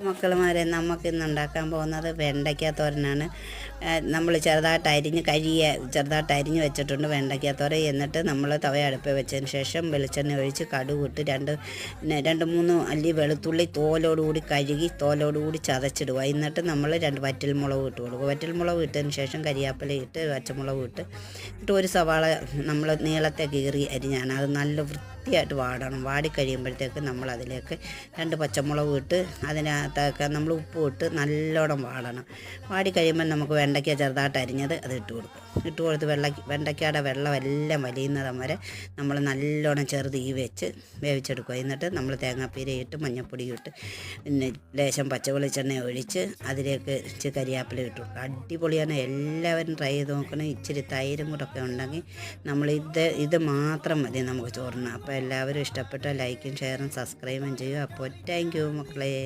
മക്കളുമാരെ നമുക്കിന്ന് ഉണ്ടാക്കാൻ പോകുന്നത് വെണ്ടയ്ക്ക തോരനാണ്. നമ്മൾ ചെറുതായിട്ട് അരിഞ്ഞ് വെച്ചിട്ടുണ്ട് വെണ്ടയ്ക്ക തോരൻ. എന്നിട്ട് നമ്മൾ തവ അടുപ്പിൽ വെച്ചതിന് ശേഷം വെളിച്ചെണ്ണ ഒഴിച്ച് കടുക് ഇട്ട് രണ്ട് മൂന്ന് അല്ലി വെളുത്തുള്ളി തോലോടുകൂടി കഴുകി തോലോടുകൂടി ചതച്ചിടുക. എന്നിട്ട് നമ്മൾ 2 വറ്റൽമുളക് ഇട്ട് കൊടുക്കുക. വറ്റൽമുളക് ഇട്ടതിന് ശേഷം കരിയാപ്പില ഇട്ട് പച്ചമുളക് ഇട്ട് ഒരു സവാള നമ്മൾ നീളത്തെ കീറി അരിഞ്ഞാണ്. അത് നല്ല വൃത്തിയായിട്ട് വാടണം. വാടിക്കഴിയുമ്പോഴത്തേക്ക് നമ്മൾ അതിലേക്ക് 2 പച്ചമുളക് ഇട്ട് അതിനകത്തൊക്കെ നമ്മൾ ഉപ്പ് ഇട്ട് നല്ലോണം വാടണം. വാടിക്കഴിയുമ്പോൾ നമുക്ക് വെണ്ടയ്ക്ക ചെറുതായിട്ട് അരിഞ്ഞത് അത് ഇട്ട് കൊടുത്ത് വെണ്ടയ്ക്കയുടെ വെള്ളം എല്ലാം വലിയുന്നതും വരെ നമ്മൾ നല്ലോണം തീ വെച്ച് വേവിച്ചെടുക്കുക. എന്നിട്ട് നമ്മൾ തേങ്ങാപ്പീര ഇട്ട് മഞ്ഞൾപ്പൊടി ഇട്ട് പിന്നെ ലേശം പച്ചവെളിച്ചെണ്ണ ഒഴിച്ച് അതിലേക്ക് ഇച്ചിരി കരിയാപ്പില ഇട്ട് കൊടുക്കുക. അടിപൊളിയാണ്. എല്ലാവരും ട്രൈ ചെയ്ത് നോക്കണം. ഇച്ചിരി തൈരും കൂടെ ഒക്കെ ഉണ്ടെങ്കിൽ ഇത് മാത്രം മതി നമുക്ക് ചോറിന്. അപ്പോൾ എല്ലാവരും ഇഷ്ടപ്പെട്ട ലൈക്കും ഷെയറും സബ്സ്ക്രൈബും ചെയ്യുക. അപ്പോൾ താങ്ക് യു മക്കളെ.